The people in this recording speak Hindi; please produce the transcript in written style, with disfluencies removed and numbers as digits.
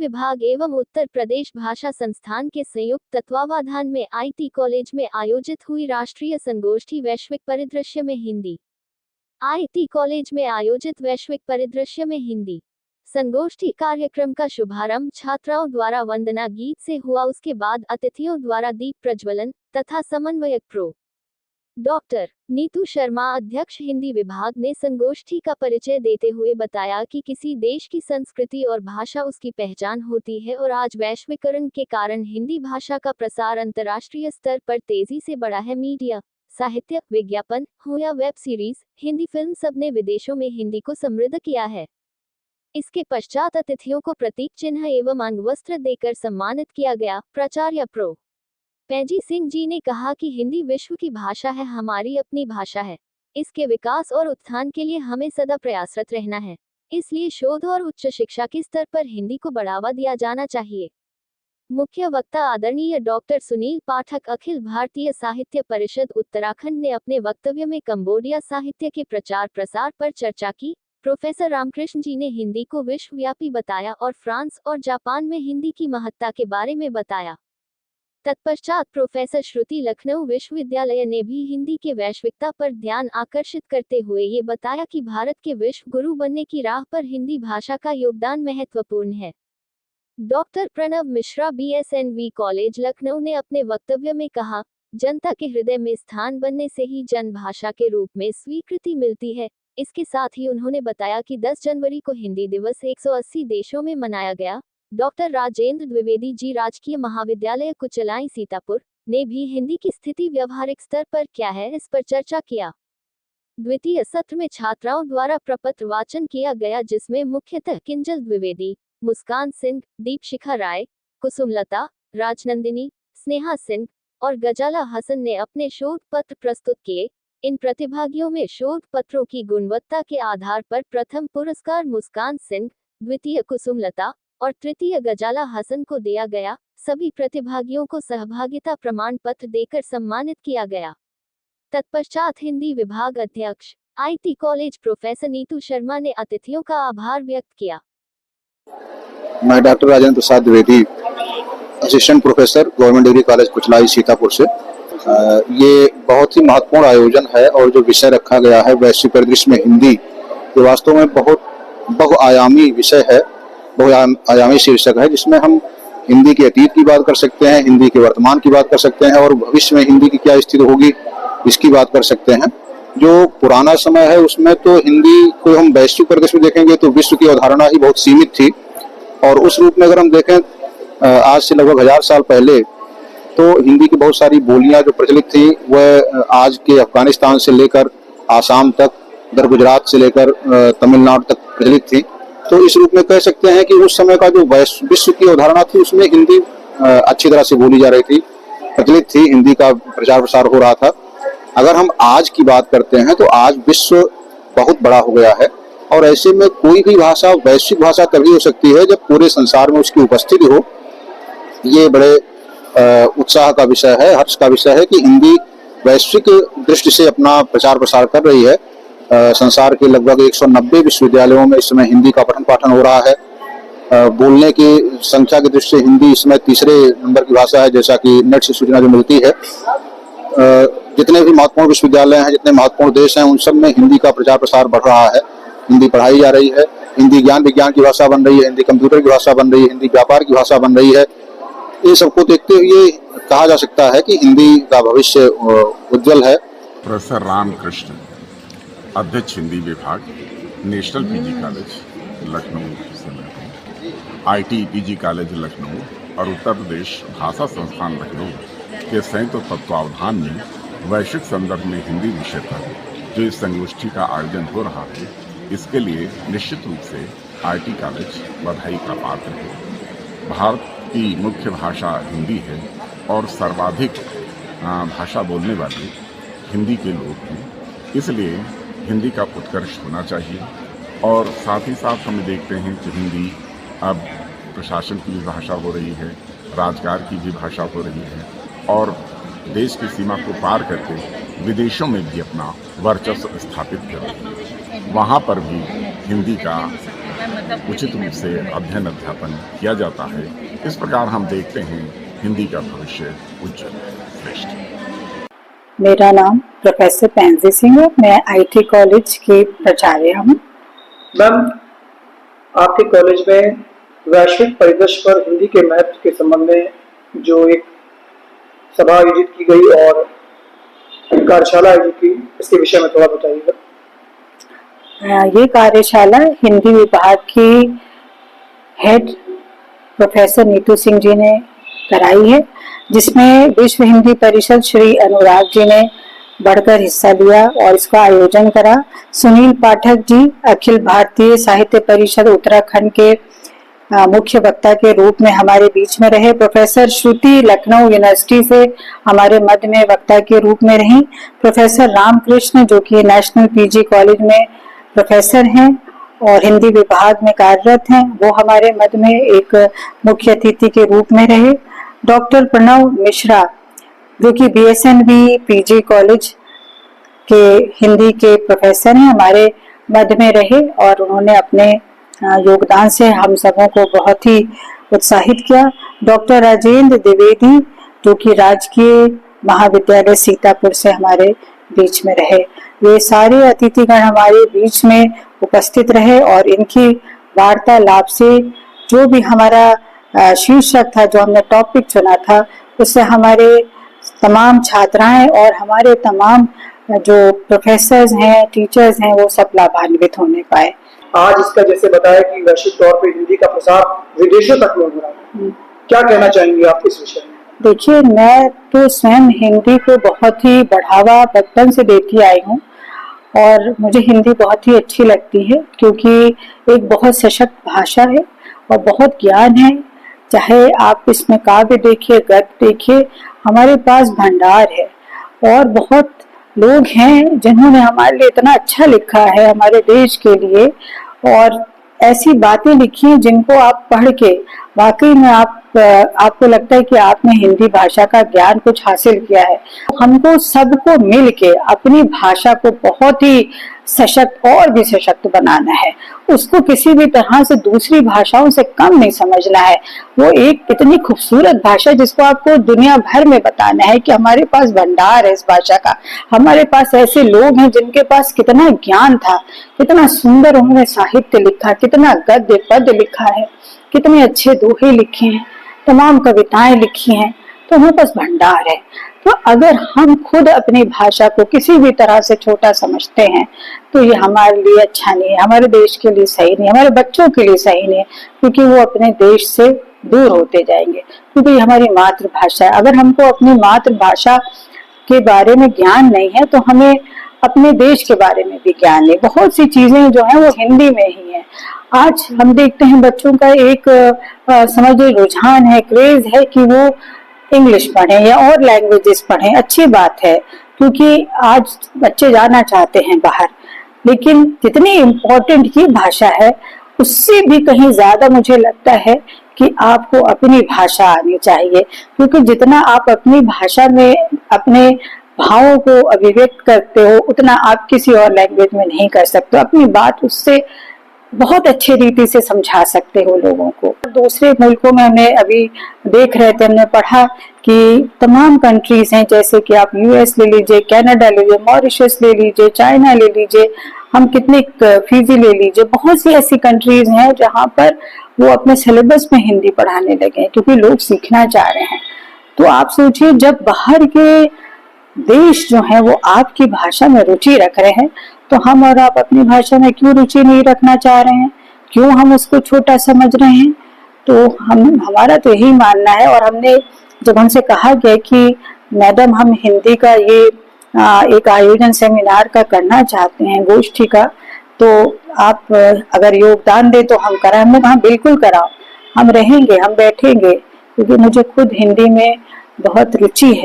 विभाग एवं उत्तर प्रदेश भाषा संस्थान के संयुक्त तत्वावधान में आईटी कॉलेज में आयोजित हुई राष्ट्रीय संगोष्ठी वैश्विक परिदृश्य में हिंदी। आईटी कॉलेज में आयोजित वैश्विक परिदृश्य में हिंदी संगोष्ठी कार्यक्रम का शुभारंभ छात्राओं द्वारा वंदना गीत से हुआ। उसके बाद अतिथियों द्वारा दीप प्रज्वलन तथा समन्वयक प्रो डॉक्टर नीतू शर्मा अध्यक्ष हिंदी विभाग ने संगोष्ठी का परिचय देते हुए बताया कि किसी देश की संस्कृति और भाषा उसकी पहचान होती है और आज वैश्वीकरण के कारण हिंदी भाषा का प्रसार अंतर्राष्ट्रीय स्तर पर तेजी से बढ़ा है। मीडिया, साहित्य, विज्ञापन हो या वेब सीरीज, हिंदी फिल्म सबने विदेशों में हिंदी को समृद्ध किया है। इसके पश्चात अतिथियों को प्रतीक चिन्ह एवं अंगवस्त्र देकर सम्मानित किया गया। प्राचार्य प्रो पैजी सिंह जी ने कहा कि हिंदी विश्व की भाषा है, हमारी अपनी भाषा है। इसके विकास और उत्थान के लिए हमें सदा प्रयासरत रहना है। इसलिए शोध और उच्च शिक्षा के स्तर पर हिंदी को बढ़ावा दिया जाना चाहिए। मुख्य वक्ता आदरणीय डॉक्टर सुनील पाठक अखिल भारतीय साहित्य परिषद उत्तराखंड ने अपने वक्तव्य में कंबोडिया साहित्य के प्रचार प्रसार पर चर्चा की। प्रोफेसर रामकृष्ण जी ने हिंदी को विश्वव्यापी बताया और फ्रांस और जापान में हिंदी की महत्ता के बारे में बताया। तत्पश्चात प्रोफेसर श्रुति लखनऊ विश्वविद्यालय ने भी हिंदी के वैश्विकता पर ध्यान आकर्षित करते हुए ये बताया कि भारत के विश्व गुरु बनने की राह पर हिंदी भाषा का योगदान महत्वपूर्ण है। Doctor Pranav Mishra BSNV college Lucknow ने अपने वक्तव्य में कहा, जनता के हृदय में स्थान बनने से ही जन भाषा के रूप में स्वीकृति मिलती है। इसके साथ ही उन्होंने बताया कि 10 जनवरी को हिंदी दिवस 180 देशों में मनाया गया। डॉक्टर राजेंद्र द्विवेदी जी राजकीय महाविद्यालय कुचलाई सीतापुर ने भी हिंदी की स्थिति व्यवहारिक स्तर पर क्या है इस पर चर्चा किया। द्वितीय सत्र में छात्राओं द्वारा प्रपत्र वाचन किया गया, जिसमें मुख्यतः किंजल द्विवेदी, मुस्कान सिंह, दीपशिखा राय, कुसुमलता, राजनंदिनी, स्नेहा सिंह और गजाला हसन ने अपने शोध पत्र प्रस्तुत किए। इन प्रतिभागियों में शोध पत्रों की गुणवत्ता के आधार पर प्रथम पुरस्कार मुस्कान सिंह, द्वितीय कुसुमलता और तृतीय गजाला हसन को दिया गया। सभी प्रतिभागियों को सहभागिता प्रमाण पत्र देकर सम्मानित किया गया। तत्पश्चात हिंदी विभाग अध्यक्ष IT college professor Neetu Sharma ने अतिथियों का आभार व्यक्त किया। मैं doctor Rajendra Prasad Dwivedi, assistant professor, government degree college Kuchlai Sitapur से। ये बहुत ही महत्वपूर्ण आयोजन है और जो विषय रखा गया है वैश्विक परिदृश्य में हिंदी, ये वास्तव में बहुत बहुआयामी विषय है, बहुआयामी शीर्षक है, जिसमें हम हिंदी के अतीत की बात कर सकते हैं, हिंदी के वर्तमान की बात कर सकते हैं और भविष्य में हिंदी की क्या स्थिति होगी इसकी बात कर सकते हैं। जो पुराना समय है उसमें तो हिंदी को हम वैश्विक परिदृश्य में देखेंगे तो विश्व की अवधारणा ही बहुत सीमित थी और उस रूप में अगर हम देखें आज से लगभग 1000 साल पहले तो हिंदी की बहुत सारी बोलियां जो प्रचलित थी वह आज के अफगानिस्तान से लेकर आसाम तक, उधर गुजरात से लेकर तमिलनाडु तक प्रचलित थी। तो इस रूप में कह सकते हैं कि उस समय का जो विश्व की अवधारणा थी उसमें हिंदी अच्छी तरह से बोली जा रही थी, प्रचलित थी, हिंदी का प्रचार प्रसार हो रहा था। अगर हम आज की बात करते हैं तो आज विश्व बहुत बड़ा हो गया है और ऐसे में कोई भी भाषा वैश्विक भाषा तभी हो सकती है जब पूरे संसार में उसकी उपस्थिति हो। ये बड़े उत्साह का विषय है, हर्ष का विषय है कि हिंदी वैश्विक दृष्टि से अपना प्रचार प्रसार कर रही है। संसार के लगभग 190 विश्वविद्यालयों में इस समय हिंदी का पठन पाठन हो रहा है। बोलने की संख्या की दृष्टि से हिंदी इसमें तीसरे नंबर की भाषा है, जैसा कि नेट से सूचना जो मिलती है। जितने भी महत्वपूर्ण विश्वविद्यालय हैं, जितने महत्वपूर्ण देश हैं, उन सब में हिंदी का प्रचार प्रसार बढ़ रहा है, हिंदी पढ़ाई जा रही है, हिंदी ज्ञान विज्ञान की भाषा बन रही है, हिंदी कंप्यूटर की भाषा बन रही है, हिंदी व्यापार की भाषा बन रही है। ये सबको देखते हुए कहा जा सकता है कि हिंदी का भविष्य उज्जवल है। प्रोफेसर रामकृष्ण, अध्यक्ष हिंदी विभाग, नेशनल पीजी कॉलेज लखनऊ से मैं हूँ। आईटी पीजी कॉलेज लखनऊ और उत्तर प्रदेश भाषा संस्थान लखनऊ के संयुक्त तत्वावधान में वैश्विक संदर्भ में हिंदी विषय पर जो इस संगोष्ठी का आयोजन हो रहा है, इसके लिए निश्चित रूप से आईटी कॉलेज बधाई का पात्र है। भारत की मुख्य भाषा हिंदी है और सर्वाधिक भाषा बोलने वाले हिंदी के लोग हैं, इसलिए हिंदी का उत्कर्ष होना चाहिए। और साथ ही साथ हम देखते हैं कि हिंदी अब प्रशासन की भी भाषा हो रही है, राजगार की भी भाषा हो रही है और देश की सीमा को पार करके विदेशों में भी अपना वर्चस्व स्थापित कर रही है। वहाँ पर भी हिंदी का उचित रूप से अध्ययन अध्यापन किया जाता है। इस प्रकार हम देखते हैं हिंदी का भविष्य उज्जवल श्रेष्ठ। मेरा नाम प्रोफेसर पेंजी सिंह है। मैं आईटी कॉलेज की प्राचार्य हूँ। मैम, आपके कॉलेज में वैश्विक परिदृश्य पर हिंदी के महत्व के संबंध में जो एक सभा आयोजित की गई और कार्यशाला आयोजित की, इसके विषय में थोड़ा बताइएगा। ये कार्यशाला हिंदी विभाग की हेड प्रोफेसर नीतू सिंह जी ने कराई है, जिसमें विश्व हिंदी परिषद श्री अनुराग जी ने बढ़कर हिस्सा लिया और इसका आयोजन करा। सुनील पाठक जी अखिल भारतीय साहित्य परिषद उत्तराखंड के मुख्य वक्ता के रूप में हमारे बीच में रहे। प्रोफेसर श्रुति लखनऊ यूनिवर्सिटी से हमारे मध्य में वक्ता के रूप में रही। प्रोफेसर रामकृष्ण जो कि नेशनल पीजी कॉलेज में प्रोफेसर हैं और हिंदी विभाग में कार्यरत हैं, वो हमारे मध्य में एक मुख्य अतिथि के रूप में रहे। डॉक्टर प्रणव मिश्रा जो कि बीएसएनबी पीजी कॉलेज के हिंदी के प्रोफेसर हैं, हमारे मध्य में रहे और उन्होंने अपने योगदान से हम सबों को बहुत ही उत्साहित किया। डॉक्टर राजेंद्र द्विवेदी जो कि राजकीय महाविद्यालय सीतापुर से हमारे बीच में रहे। ये सारे अतिथिगण हमारे बीच में उपस्थित रहे और इनकी वार्तालाप से जो भी हमारा शीर्षक था, जो हमने टॉपिक चुना था, उससे हमारे तमाम छात्राएं और हमारे तमाम जो प्रोफेसर्स हैं, टीचर्स हैं, वो सब लाभान्वित होने पाए। आज इसका जैसे बताया कि वैश्विक तौर पे हिंदी का प्रसार विदेशों तक में हो रहा है, क्या कहना चाहेंगे आप इस विषय में? देखिए, मैं तो स्वयं हिंदी को बहुत ही बढ़ावा बचपन से देती आई हूँ और मुझे हिंदी बहुत ही अच्छी लगती है, क्योंकि एक बहुत सशक्त भाषा है और बहुत ज्ञान है। चाहे आप इसमें काव्य देखिए, गद्य देखिए, हमारे पास भंडार है और बहुत लोग हैं जिन्होंने हमारे लिए इतना अच्छा लिखा है हमारे देश के लिए, और ऐसी बातें लिखी हैं जिनको आप पढ़ के वाकई में आपको लगता है कि आपने हिंदी भाषा का ज्ञान कुछ हासिल किया है। हमको सबको मिल के अपनी भाषा को बहुत ही सशक्त और भी सशक्त बनाना है। उसको किसी भी तरह से दूसरी भाषाओं से कम नहीं समझना है। वो एक इतनी खूबसूरत भाषा जिसको आपको दुनिया भर में बताना है कि हमारे पास भंडार है इस भाषा का। हमारे पास ऐसे लोग हैं जिनके पास कितना ज्ञान था, कितना सुंदर उन्होंने साहित्य लिखा, कितना गद्य पद्य लिखा है, कितने अच्छे दोहे लिखे हैं, तमाम कविताएं लिखी हैं। तो हमारे पास भंडार है। तो अगर हम खुद अपनी भाषा को किसी भी तरह से छोटा समझते हैं तो ये हमारे लिए अच्छा नहीं है, हमारे देश के लिए सही नहीं है, हमारे बच्चों के लिए सही नहीं है, क्योंकि वो अपने देश से दूर होते जाएंगे, क्योंकि ये हमारी मातृभाषा है। अगर हमको अपनी मातृभाषा के बारे में ज्ञान नहीं है तो हमें अपने देश के बारे में भी ज्ञान नहीं। बहुत सी चीजें जो है वो हिंदी में ही है। आज हम देखते हैं बच्चों का एक समझिए रुझान है, क्रेज है कि वो इंग्लिश पढ़ें या और लैंग्वेजेस पढ़ें। अच्छी बात है, क्योंकि आज बच्चे जाना चाहते हैं बाहर, लेकिन कितनी इम्पोर्टेंट ये भाषा है, उससे भी कहीं ज्यादा मुझे लगता है कि आपको अपनी भाषा आनी चाहिए, क्योंकि जितना आप अपनी भाषा में अपने भावों को अभिव्यक्त करते हो उतना आप किसी और लैंग्वेज में नहीं कर सकते। अपनी बात उससे बहुत अच्छे रीति से समझा सकते हो लोगों को। दूसरे मुल्कों में हमने अभी देख रहे थे, हमने पढ़ा कि तमाम कंट्रीज हैं, जैसे कि आप यूएस ले लीजिए, कनाडा ले लीजिए, मॉरिशस ले लीजिए, चाइना ले लीजिए, हम कितने फिजी ले लीजिए, बहुत सी ऐसी कंट्रीज हैं जहाँ पर वो अपने सिलेबस में हिंदी पढ़ाने लगे हैं, क्योंकि लोग सीखना चाह रहे हैं। तो आप सोचिए, जब बाहर के देश जो है वो आपकी भाषा में रुचि रख रहे हैं, तो हम और आप अपनी भाषा में क्यों रुचि नहीं रखना चाह रहे हैं? क्यों हम उसको छोटा समझ रहे हैं? तो हमारा तो यही मानना है। और हमने जब हमसे कहा गया कि मैडम हम हिंदी का ये एक आयोजन सेमिनार का करना चाहते हैं, गोष्ठी का, तो आप अगर योगदान दे तो हम कराएं। हमने कहा बिल्कुल कराओ, हम रहेंगे, हम बैठेंगे, क्योंकि मुझे खुद हिंदी में बहुत रुचि है।